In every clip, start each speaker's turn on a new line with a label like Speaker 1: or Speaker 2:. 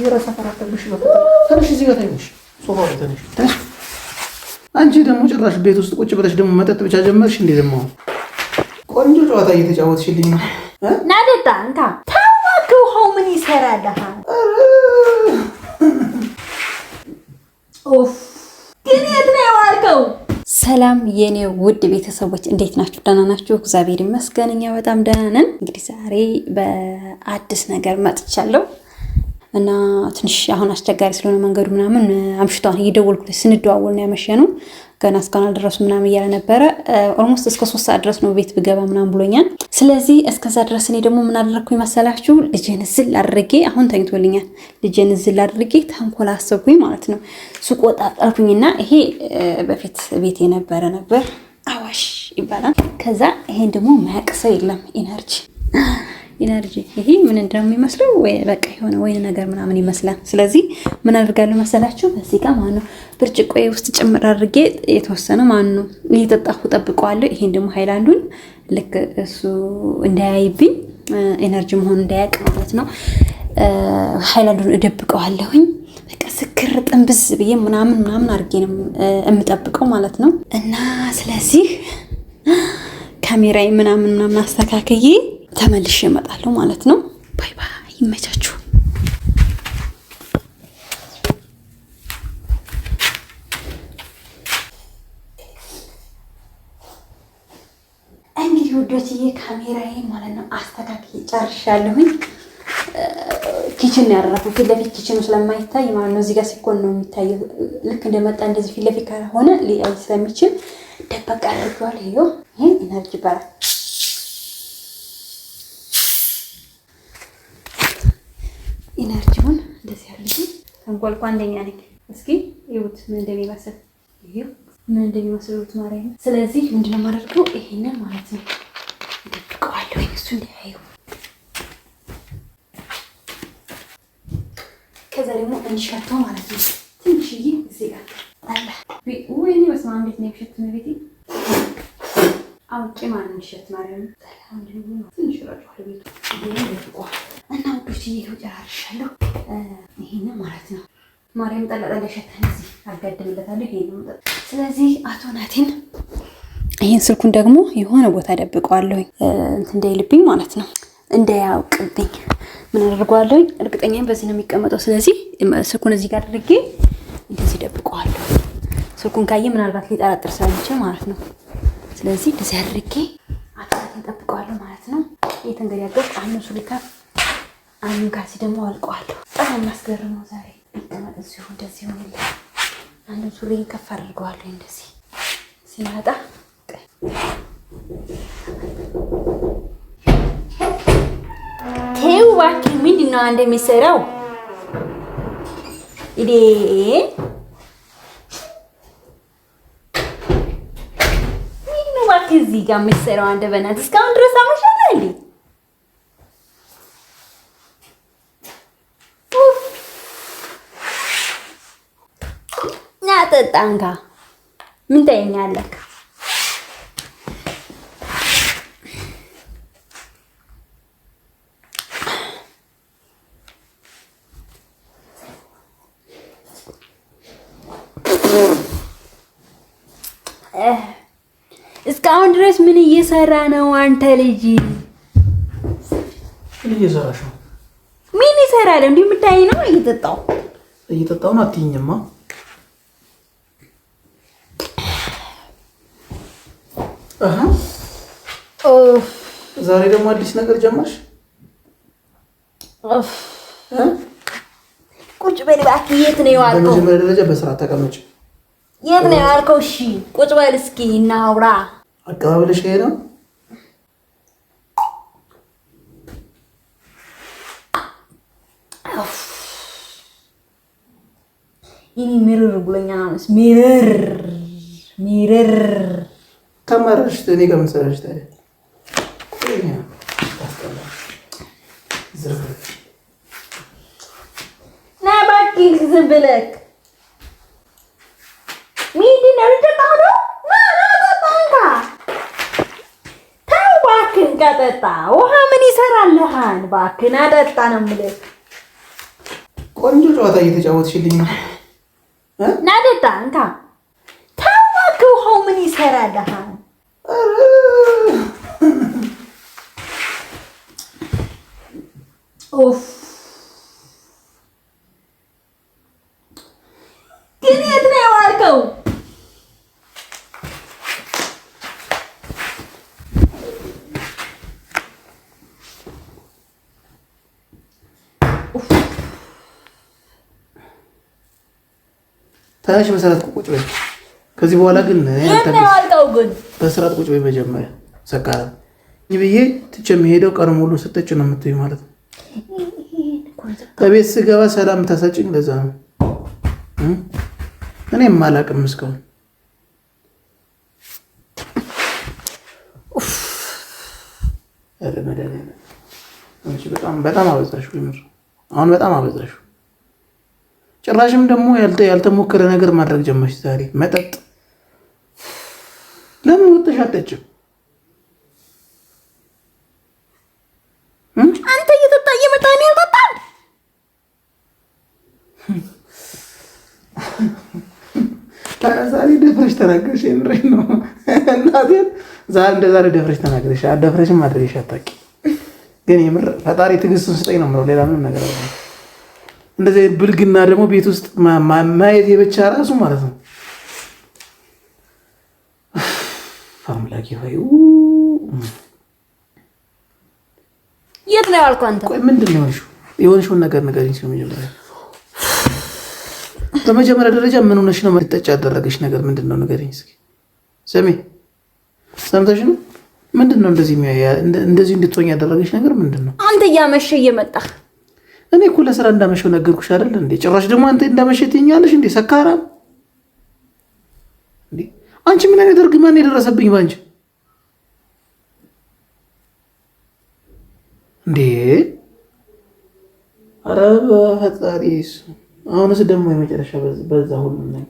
Speaker 1: ብረሳ ፈራተብሽ ነው ተነሽ እዚህ ጋር ተነሽ ሶፋው ላይ ተነሽ አንቺ ደግሞ ጭራሽ ቤት ውስጥ ቁጭ ብለሽ ደግሞ መጠጥ ብቻ ጀመርሽ እንዴ ደግሞ ቆንጆ ጨዋታ እየተጫወትሽልኝ ነው
Speaker 2: ናደታ እንካ ታዋከው ሆ ምን ይሰራልህ ኦፍ ግን የት ነው ያዋልከው ሰላም የኔ ውድ ቤተሰቦች እንዴት ናችሁ ደህና ናችሁ እግዚአብሔር ይመስገን እኛ በጣም ደህና ነን እንግዲህ ዛሬ በአዲስ ነገር መጥቻለሁ እና ትንሽ አሁን አስቸጋሪ ስለሆነ መንገዱ ምናምን አምሽቷን እየደወልኩት ስንደዋወል ነው ያመሸነው ገና እስካሁን አልደረሱም ምናምን እያለ ነበረ ኦልሞስት እስከ 3 ሰዓት ድረስ ነው ቤት ብገባ ምናምን ብሎኛል ስለዚህ እስከዛ ድረስ እኔ ደግሞ ምን አደረኩኝ መሰላችሁ ልጄን ዝል አድርጌ አሁን ተኝቶልኛል ልጄን ዝል አድርጌ ተንኮል አሰብኩኝ ማለት ነው ሱቅ ወጣጣልኩኝና ይሄ በፊት ቤት የነበረ ነበር አዋሽ ይባላል ከዛ ይሄን ደግሞ ማያቅሰው የለም ኢነርጂ ይሄ ምን እንደሚመስለው ወይ በቃ የሆነ ወይን ነገር ምናምን ይመስላል ስለዚህ ምን አድርጋለሁ መሰላችሁ በዚህ ጋር ማኑ ብርጭቆዬ ውስጥ ጭምር አድርጌ የተወሰነ ማኑ እየተጣሁ ጠብቀዋለሁ ይሄን ደግሞ ሃይላንዱን ልክ እሱ እንዳያይብኝ ኢነርጂ መሆን እንዳያቅ ማለት ነው ሃይላንዱን እደብቀዋለሁኝ በቃ ስክር ጥንብዝ ብዬ ምናምን አድርጌ ነው የምጠብቀው ማለት ነው እና ስለዚህ ካሜራዬ ምናምን አስተካክዬ ተመልሼ እመጣለሁ ማለት ነው ባይ ባይ ይመቻችሁ እንግዲህ ወዶችዬ ካሜራዬ ማለት ነው አስተካክዬ ጨርሻለሁኝ ኪችን ያደረኩት ፊት ለፊት ኪችኑ ስለማይታይ ማለት ነው እዚህ ጋር ሲኮን ነው የሚታየው ልክ እንደመጣ እንደዚህ ፊት ለፊት ካልሆነ ሊያይ ስለሚችል ደበቃ አድርጌዋለሁ ይሄው ይሄን ኢነርጂ ባራ ኢነርጂውን እንደዚህ አድርጌ ተንቆልቋ አንደኛ ነኝ እስኪ ይሁት ምን እንደሚመስል ይሄው ምን እንደሚመስል ማለት ነው ስለዚህ ምንድነው ማድረገው ይሄንን ማለት ነው ደብቀዋለሁ እሱ እንዲያዩ ከዛ ደግሞ እንሸተው ማለት ነው ትንሽዬ እዚህ ጋር አላ ወይኔ በስመ አብ እንዴት ነው የሚሸተው ቤቴ አውቄ ማለት እንሸት ማለት ነው ሰላም ደግሞ ትንሽ ራሱ ቤቱ ይሄ እና ወዶች ይሄው ጨራርሻለሁ ይሄን ማለት ነው ማርያም ጠላጣለ ሸተን እዚህ አጋድምለታለሁ ይሄን ነው ስለዚህ አቶ ናቲን ይሄን ስልኩን ደግሞ የሆነ ቦታ ደብቀዋለሁ እንዳይልብኝ ማለት ነው እንዳያውቅብኝ ምን አደርገዋለሁ እርግጠኛ ነኝ በዚህ ነው የሚቀመጠው ስለዚህ ስልኩን እዚህ ጋር አድርጌ እንደዚህ ደብቀዋለሁ ስልኩን ካየ ምናልባት ሊጠራጥር ስለሚችል ማለት ነው ስለዚህ እንደዚህ አድርጌ አጥራቴን ጠብቀዋለሁ ማለት ነው የተንገሪያገው አሁን ሱሊካ አሁን ጋር ደግሞ አልቀዋለሁ በጣም እናስገርመው ዛሬ ይተመጣ እንደዚህ ሆነ አንዱ ሱሪ ከፍ አድርገዋለሁ እንደዚህ ሲመጣ ተው እባክህ ምንድን ነው አንተ የሚሰራው ኢዴ ምንድን ነው እባክህ እዚህ ጋር የሚሰራው አንተ በእናትህ እስካሁን ድረስ አመሻለህ እንዴ ጠጣንካ ምን ታየኛለህ እስካሁን ድረስ ምን እየሰራ ነው አንተ ልጅ
Speaker 1: ምን እየሰራሽ ነው
Speaker 2: ምን ይሰራል እንዴ ምታይ ነው
Speaker 1: እየጠጣው ነው አትይኝማ ዛሬ ደግሞ አዲስ ነገር ጀመርሽ
Speaker 2: ቁጭ በል እባክህ የት ነው ያልከው
Speaker 1: በመጀመሪያ ደረጃ በስራ ተቀመጭ
Speaker 2: የት ነው ያልከው እሺ ቁጭ በል እስኪ እናውራ
Speaker 1: አቀባበልሽ ይሄ ነው
Speaker 2: ይሄ ምርር ብሎኛል ሚረር
Speaker 1: ከመረሽ እኔ ጋር ምን ሰራሽ ታዲያ
Speaker 2: ና እባክህ ዝም ብለህ ምንድን ነው የምትጠጣው ና ጠጣ ተው እባክህ ጠጣ ውሃ ምን ይሰራልሃል እባክህ ና ጠጣ ነው የምልህ
Speaker 1: ቆንጆ ጨዋታ እየተጫወትሽልኝ ነው።
Speaker 2: ናደጣ እንካ ታዋክ ውሃው ምን ይሰራልሃል? ኦፍ ግን የት ነው የዋልከው?
Speaker 1: ታናሽ መሰረት ቁጭ በይ። ከዚህ በኋላ ግን በስርዓት ቁጭ በይ። መጀመሪያ ሰካራ ብዬ ትቼ የምሄደው ቀን ሙሉ ስትጭ ነው የምትይው ማለት ነው። ከቤት ስገባ ሰላም ታሳጭኝ። ለዛ ነው እኔም አላውቅም እስካሁን። በጣም አበዛሽው። አሁን በጣም አበዛሽው። ጭራሽም ደግሞ ያልተሞከረ ነገር ማድረግ ጀመርሽ ዛሬ። መጠጥ ለምን ወጥተሽ አትጠጭም?
Speaker 2: አንተ እየጠጣ እየመጣ ነው ያልጠጣል።
Speaker 1: ዛሬ ደፍረሽ ተናገርሽ። የምሬን ነው እናቴን። ዛሬ ደፍረሽ ተናገርሽ። አደፍረሽም አድርገሽ አታውቂም። ግን የምር ፈጣሪ ትዕግስቱን ስጠኝ ነው የምለው። ሌላ ምንም ነገር አለ። እንደዚህ ብልግና ደግሞ ቤት ውስጥ ማየት የብቻ ራሱ ማለት ነው። አምላኬ ሆይ
Speaker 2: የት ነው ያልከው አንተ?
Speaker 1: ቆይ ምንድን ነው የሆንሽውን ነገር ንገሪኝ። መጀመሪያ በመጀመሪያ ደረጃ ምን ሆነሽ ነው የምትጠጪ? ያደረገሽ ነገር ምንድን ነው ንገሪኝ እስኪ። ሰምተሽ ነው? ምንድን ነው እንደዚህ እንድትሆኝ ያደረገሽ ነገር ምንድን ነው?
Speaker 2: አንተ እያመሸ እየመጣህ
Speaker 1: እኔ እኮ ለስራ እንዳመሸው ነገርኩሽ አይደል እንዴ? ጭራሽ ደግሞ አንተ እንዳመሸ ትይኛለሽ እንዴ? ሰካራም እንዴ! አንቺ ምን አይነት እርግማን የደረሰብኝ ባንቺ እንዴ? ኧረ በፈጣሪስ! አሁንስ ደግሞ የመጨረሻ በዛ ሁሉ ነው።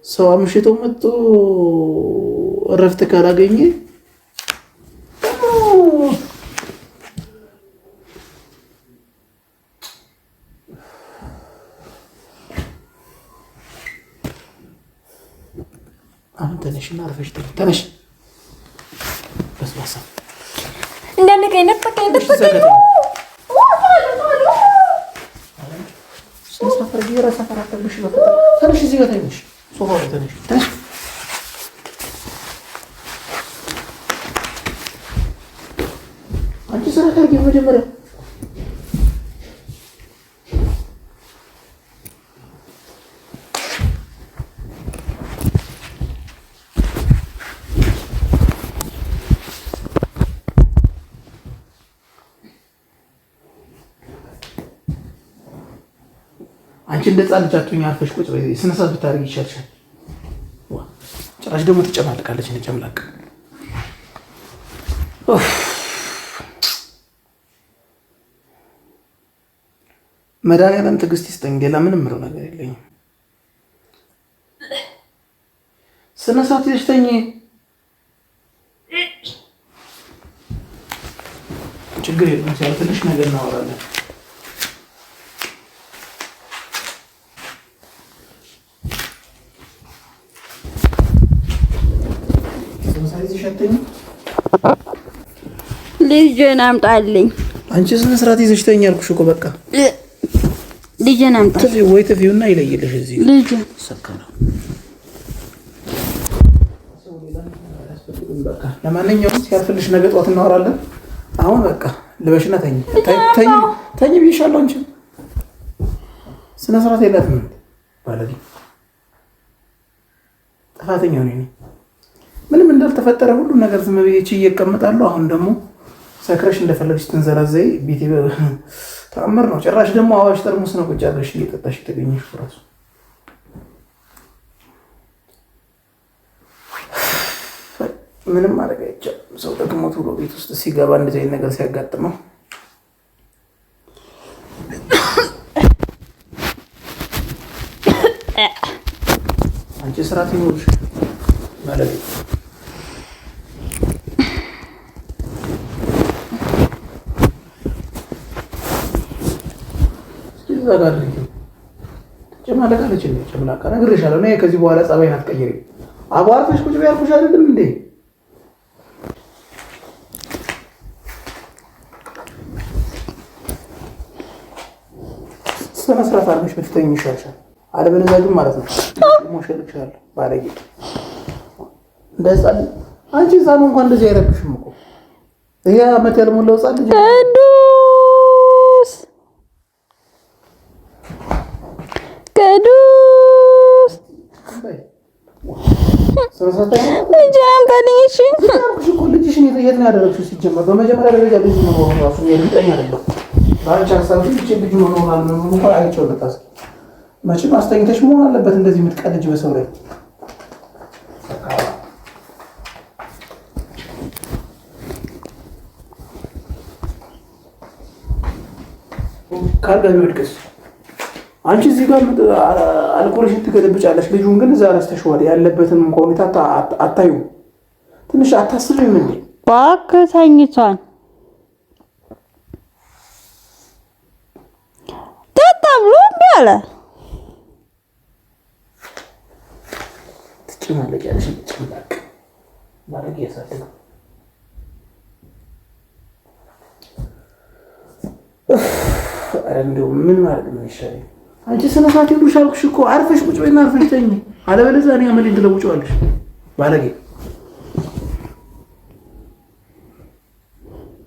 Speaker 1: ሰው አምሽቶ መጥቶ እረፍት ካላገኘ አሁን ተነሽና አርፈሽ ተነሽ። በስባሳ
Speaker 2: እንደነቀኝ ነጠቀኝ።
Speaker 1: ተነሽ፣ እዚህ ጋር ተነሽ፣ ሶፋ ላይ ተነሽ፣ ተነሽ። አንቺ ስራ ታርጊ መጀመሪያ። አንቺ እንደ ሕፃን ልጅ አትሁኝ። አርፈሽ ቁጭ በይ። ስነ ስርዓት ብታደርጊ ይሻልሻል። ጭራሽ ደግሞ ትጨማልቃለች። ጨምላቅ መድኃኒዓለም ትዕግስት ይስጠኝ። ሌላ ምንም ምለው ነገር የለኝም። ስነ ስርዓት ይዘሽ ተኝ። ችግር የለም። ትንሽ ነገር እናወራለን።
Speaker 2: ልጅን አምጣልኝ።
Speaker 1: አንቺ ስነ ስርዓት ይዘሽ ተኝ አልኩሽ እኮ። በቃ
Speaker 2: ልጅን አምጣ።
Speaker 1: ወይ ትፊውና ይለይልሽ። እዚህ
Speaker 2: ልጅ
Speaker 1: ሰከና። በቃ ለማንኛውም ሲያልፍልሽ ነገ ጠዋት እናወራለን። አሁን በቃ ልበሽና ተኝ ተኝ ብዬሻለሁ። አንቺ ስነ ስርዓት የላትም ባለዲ። ጥፋተኛ ነኝ። ምንም እንዳልተፈጠረ ሁሉ ነገር ዝም ብዬ ችዬ እቀምጣለሁ። አሁን ደግሞ ሰክረሽ እንደፈለግሽ ትንዘላዘይ። ቤቴ ተአምር ነው። ጭራሽ ደግሞ አዋሽ ጠርሙስ ነው ቁጭ አድርገሽ እየጠጣሽ የተገኘሽ እራሱ። ምንም ማድረግ አይቻልም። ሰው ደክሞት ብሎ ቤት ውስጥ ሲገባ እንደዚህ አይነት ነገር ሲያጋጥመው አንቺ ስርዓት ይኖርሽ ማለት ነው። ዘጋድልኝ ጨማለቃለች እንዴ ጨምላቃ ነግሬሻለሁ። እኔ ከዚህ በኋላ ጸባይን አትቀይሪ። አቧርተሽ ቁጭ በይ ያልኩሽ አይደለም እንዴ? ስነ ስርዓት አድርገሽ ብትተኝ ይሻልሻል። አለበለዚያ ግን ማለት ነው ሞሸልክሻለሁ ባለጌ እንደዛል። አንቺ ህፃኑ እንኳን እንደዚህ አይረብሽም እኮ ይሄ አመት ያልሞላው ህፃን ልጅ
Speaker 2: ቅዱስ
Speaker 1: ልጅሽን የት ነው ያደረግሽው? ሲጀመር በመጀመሪያ ደረጃ ልጅ መኖሩ ራሱ እርግጠኛ አይደለም። በአንቺ ሀሳብ ልጅ መኖር እንኳን አይቼው ልታስ መቼም አስተኝተሽ መሆን አለበት እንደዚህ የምትቀልጅ በሰው ላይ ካልጋ ቢወድቅስ? አንቺ እዚህ ጋር አልኮልሽን ትገለብጫለሽ። ልጁን ግን እዛ ረስተሽዋል። ያለበትን ሁኔታ አታዩ። ትንሽ አታስቢም እንዴ?
Speaker 2: እባክህ ተኝቷል። ጠጣ ብሎ እምቢ አለ።
Speaker 1: ትጨማለቂያለሽ። ትጨማለቅ ማድረግ ያሳድግ እንደው ምን ማለት ነው ይሻለኝ? አንቺ ስነ ስርዓት ይሉሽ አልኩሽ እኮ አርፈሽ ቁጭ በይና አርፈሽ ተኝ። አለበለዚያ እኔ አመሌን ትለውጪዋለሽ ባለጌ።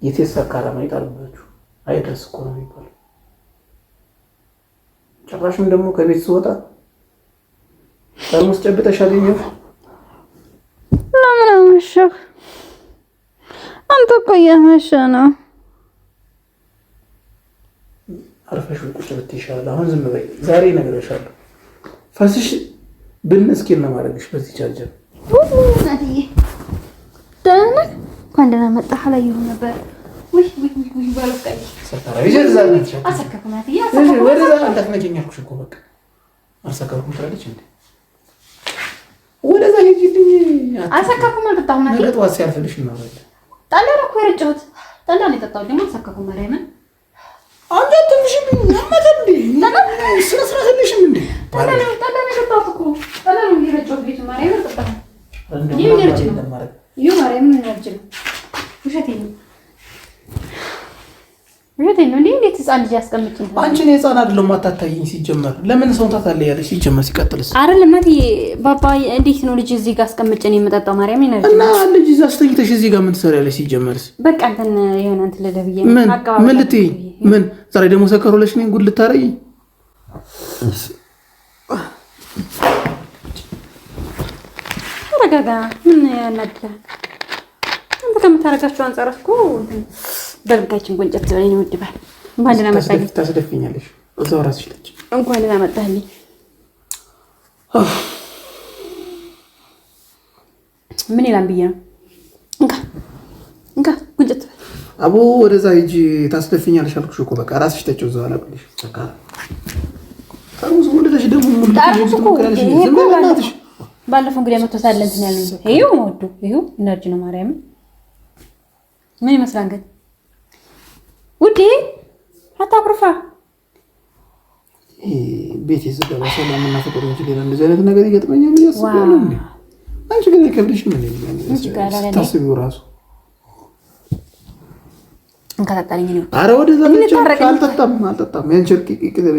Speaker 1: የቴስ አካራማ ይጣልባችሁ አይደርስ እኮ ነው የሚባለው። ጭራሽም ደግሞ ከቤት ስወጣ ጠርሙስ ጨብጠሽ አገኘሁ።
Speaker 2: ለምን አመሸህ? አንተ እኮ እያመሸህ ነው።
Speaker 1: አርፈሽ ቁጭ ብትይ ይሻላል። አሁን ዝም በይ። ዛሬ እነግርሻለሁ። ፈስሽ ብን እስኪል ነው ማድረግሽ በዚህ ቻርጀር።
Speaker 2: እናትዬ ደህና ነህ? እንኳን ደህና መጣህ። አላየሁም ነበር። ውይ ባለቀኝ
Speaker 1: ሰፈራ ይዘዛልሽ።
Speaker 2: አሰከፍኩ እናትዬ፣ አሰከፍኩ።
Speaker 1: ወደዛ እንዳትነጂኝ አልኩሽ እኮ በቃ አልሰከፍኩም ትላለች እንዴ? ወደዛ ሂጂልኝ።
Speaker 2: አሰከፍኩም አልጠጣሁም እናትዬ።
Speaker 1: ነገ ጠዋት ሲያልፍልሽ እናወራለን።
Speaker 2: ጠላ ነው እኮ የረጨሁት። ጠላ ነው የጠጣሁት። ደግሞ አሰከፍኩም ማርያምን
Speaker 1: አንተ ትንሽም አመጣንዴ ስነ ስርዓት የለሽም እንዴ?
Speaker 2: ጠላ ነው የጠጣሁት እኮ ጠላ ነው የረጨሁት። ቤቱ ማርያምን ጠጣሁ። ይሄ ነርጅ ነው ማለት ይሄ ማርያምን ነርጅ ነው። ውሸቴን ነው እንዴት ህፃን ልጅ ያስቀምጭ ነው?
Speaker 1: አንቺ ነው ህፃን አይደለም አታታይኝ። ሲጀመር ለምን ሰው ታታለያለሽ? ሲጀመር ሲቀጥልስ
Speaker 2: አይደለም እናቴ ባባ እንዴት ነው ልጅ እዚህ ጋር አስቀምጭ ነው የምጠጣው? ማርያም ይነርጅ
Speaker 1: እና ልጅ እዛ አስተኝተሽ እዚህ ጋር ምን ትሰሪያለሽ? ሲጀመርስ
Speaker 2: በቃ እንትን የሆነ እንትን ለደብዬ
Speaker 1: ምን ልትይ ምን ዛሬ ደግሞ ሰከሩለሽ ነኝ ጉድ ልታረጊ?
Speaker 2: ተረጋጋ። ምን ያናድዳል? አንተ ከምታረጋቸው አንጻር እኮ በልጋችን ጎንጨት ብለኝ ነው ድባል። እንኳን ደህና መጣልኝ።
Speaker 1: ታስደፍኛለሽ። እዛው ራስሽ ልጅ
Speaker 2: እንኳን ደህና መጣልኝ። ምን ይላል ብዬ ነው እንካ ጎንጨት
Speaker 1: አቦ ወደዛ ሂጂ። ታስደፍኛለሽ አልኩሽ እኮ በቃ ራስሽ ተጨው እዛው አላብልሽ። በቃ ታውስ ወደሽ ደግሞ ሙሉ ትሞክራለሽ።
Speaker 2: ባለፈው እንግዲህ መጥቶ ሳለ እንትን ያለኝ ይሄው ወዱ ይሄው ኢነርጂ ነው ማርያም። ምን ይመስላል ግን ውዴ አታኩርፋ።
Speaker 1: ቤት ይዘጋባ ሰላም እና ፍቅር እንጂ ሌላ እንደዚህ አይነት ነገር ይገጥመኛል ብዬ አስባለሁ። አንቺ ግን አይከብድሽም እንዴ? ታስቢው ራሱ
Speaker 2: እንከታተልኝ ነው።
Speaker 1: አረ ወደዛ አልጠጣም። ያንቺ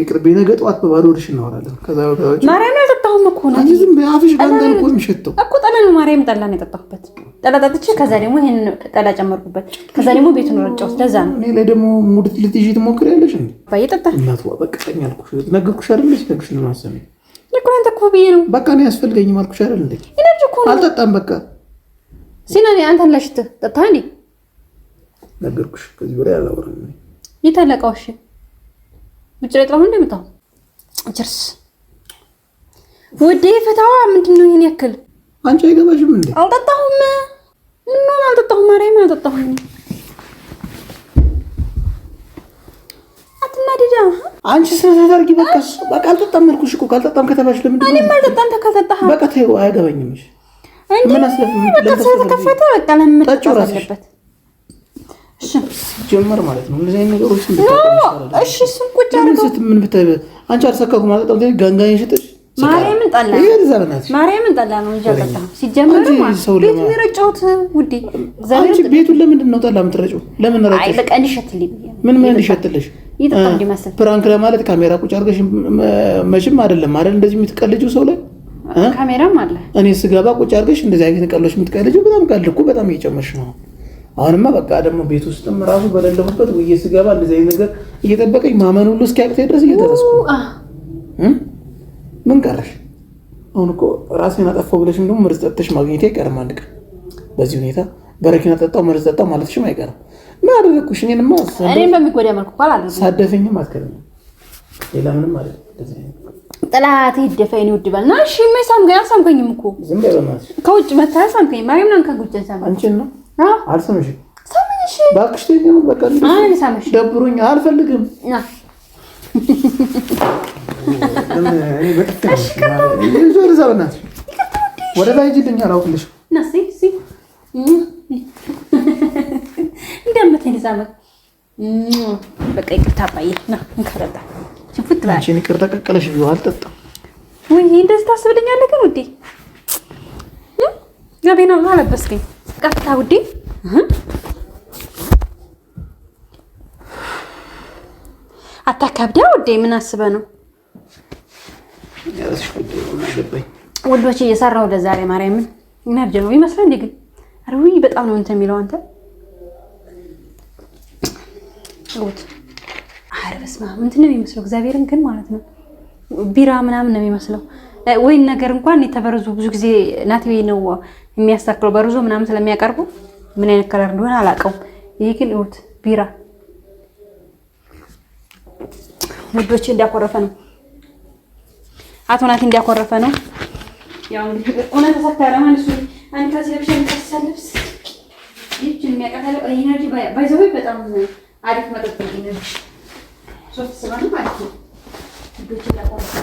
Speaker 1: ይቅርብኝ። ነገ ጠዋት በባዶ ወድሽ እናወራለን። ከዛ ወዲህ
Speaker 2: ማርያም ነው የጠጣሁት እኮ ነው።
Speaker 1: አንቺ ዝም በአፍሽ ጋር እኮ የሚሸተው
Speaker 2: እኮ ጠላ ነው። ማርያም ጠላ ነው የጠጣሁበት። ጠላ ጠጥቼ ከዛ ደግሞ ይሄን ጠላ ጨመርኩበት። ከዛ ደግሞ ቤቱን ረጨሁት። ለዛ ነው
Speaker 1: እኔ ላይ ደግሞ ሙድ ልትይጂ ትሞክሪያለሽ እንዴ?
Speaker 2: ባይጠጣ
Speaker 1: እናቷ በቃ ጠኝ አልኩሽ። ነገርኩሽ አይደል? ሲነግርሽ ነው ማሰሚ
Speaker 2: እኮ አንተ እኮ ብዬ ነው
Speaker 1: በቃ እኔ ያስፈልገኝ አልኩሽ አይደል እንዴ?
Speaker 2: ኢነርጂ እኮ ነው።
Speaker 1: አልጠጣም በቃ
Speaker 2: ሲናኒ አንተ ለሽት ጠጣ እንዴ?
Speaker 1: ነገርኩሽ። ከዚህ በላይ አላወራም።
Speaker 2: ይተለቀው እሺ ብቻ ለጥራው እንደምታው ቸርስ ወዴ ፈታዋ ምንድነው ይሄን ያክል?
Speaker 1: አንቺ አይገባሽም እንዴ?
Speaker 2: አልጠጣሁም። ምን ነው አልጠጣሁም። ማርያም አልጠጣሁም። አትናደዳ
Speaker 1: አንቺ ስህተት አድርጊ። በቃ አልጠጣም አልኩሽ እኮ። ካልጠጣም ከተባሽ ለምን
Speaker 2: እኔ አልጠጣም። ተካልጠጣህ
Speaker 1: በቃ ተይው። አይገባኝም። እሺ ምን አስለፍ
Speaker 2: በቃ ስለተከፈተ በቃ ለምን ተጣጣለበት? እሺ
Speaker 1: ሲጀመር ማለት ነው እንደዚህ አይነት ነገሮች
Speaker 2: እሺ እሱን ቁጭ አድርገው
Speaker 1: ምን ብታይ አንቺ አልሰካኩ ማለት ነው ጋንጋኝ ሽጥሽ
Speaker 2: ማርያምን ጠላ ማርያምን ጠላ ነው እንጂ አልጠጣም ሲጀመር ማለት ቤት የሚረጨውት ውዴ
Speaker 1: አንቺ ቤቱን ለምንድን ነው ጠላ የምትረጨው ለምን ረጨሽ
Speaker 2: አይ በቃ እንዲሸትልኝ
Speaker 1: ምን እንዲሸትልሽ
Speaker 2: ይጣጣም እንዲመስል
Speaker 1: ፕራንክ ለማለት ካሜራ ቁጭ አድርገሽ መቼም አይደለም እንደዚህ የምትቀልጂው ሰው ላይ
Speaker 2: ካሜራም አለ
Speaker 1: እኔ ስገባ ቁጭ አድርገሽ እንደዚህ አይነት ቀልዶች የምትቀልጂው በጣም ቀልድ እኮ በጣም እየጨመርሽ ነው አሁንማ በቃ ደግሞ ቤት ውስጥም ራሱ በሌለበት ወይ ስገባ እንደዚህ አይነት ነገር እየጠበቀኝ ማመን ሁሉ እስኪያቅተኝ ድረስ እየደረስኩ ምን ቀረሽ አሁን እኮ ራሴን አጠፋው ብለሽም ደግሞ መርዝ ጠጥተሽ ማግኘቴ አይቀርም አንድ ቀን በዚህ ሁኔታ በረኪና ጠጣው መርዝ ጠጣው ማለትሽም አይቀርም ምን አደረኩሽ እኔንማ
Speaker 2: እኔን በሚጎዳ መልኩ እኮ አላደረኩም
Speaker 1: ሳደፈኝም አትከለኝ ሌላ ምንም ማለት እንደዚህ
Speaker 2: ጥላት ይደፈኝ ነው ድባልና እሺ መሳም ጋር ሳምከኝም እኮ
Speaker 1: ዝም በለማት
Speaker 2: ከውጭ መታ ሳምከኝ ማርያም ናን ከጉጭን ሳም
Speaker 1: አንቺን ነው አልሰምሽም
Speaker 2: ሳምሽ
Speaker 1: ባክሽ ተይው በቃ
Speaker 2: አይ ሳምሽ
Speaker 1: ደብሮኝ አልፈልግም ና እኔ በጥፍት ይዞር ዘውናት ወደ ላይ ጅልኛ አላውቅልሽ
Speaker 2: ናሲ ሲ እንደምትሄድ ሳመ በቃ ይቅርታ ባይ ና እንከረጣ ሽፍት ባይ
Speaker 1: አንቺ ይቅርታ ቀቀለሽ ቢው አልጠጣ
Speaker 2: ወይ እንደዚህ ታስብልኛለህ ግን ውዴ ጋቢና አለበስከኝ ቀጥታ ውዴ አታካብዳ ውዴ ምን አስበህ ነው
Speaker 1: ያለሽ ጉዴ ነው ገባኝ
Speaker 2: ወንዶች እየሰራው ለዛሬ ማርያምን ኢነርጂ ነው ይመስላል እንዴ ግን አሩይ በጣም ነው እንትን የሚለው አንተ ሩት አረስማ ምንድን ነው የሚመስለው እግዚአብሔርን ግን ማለት ነው ቢራ ምናምን ነው የሚመስለው ወይ ነገር እንኳን የተበረዙ ብዙ ጊዜ ናቲ ነው የሚያስተካክለው በርዞ ምናምን ስለሚያቀርቡ ምን አይነት ከለር እንደሆነ አላውቀውም ይሄ ግን ሩት ቢራ ወንዶች እንዲያኮረፈ ነው አቶ ናቲ እንዲያኮረፈ ነው ያው እንግዲህ ኦና ተሰካራ ማለት ነው አንተ ሲለብሽን ተሰለብስ ይህችን የሚያቀታለው ኢነርጂ ባይዘው በጣም አሪፍ መጠጥ ነው ኢነርጂ ሶፍት ስለሆነ ማለት ነው ወንዶች እንዲያኮረፈ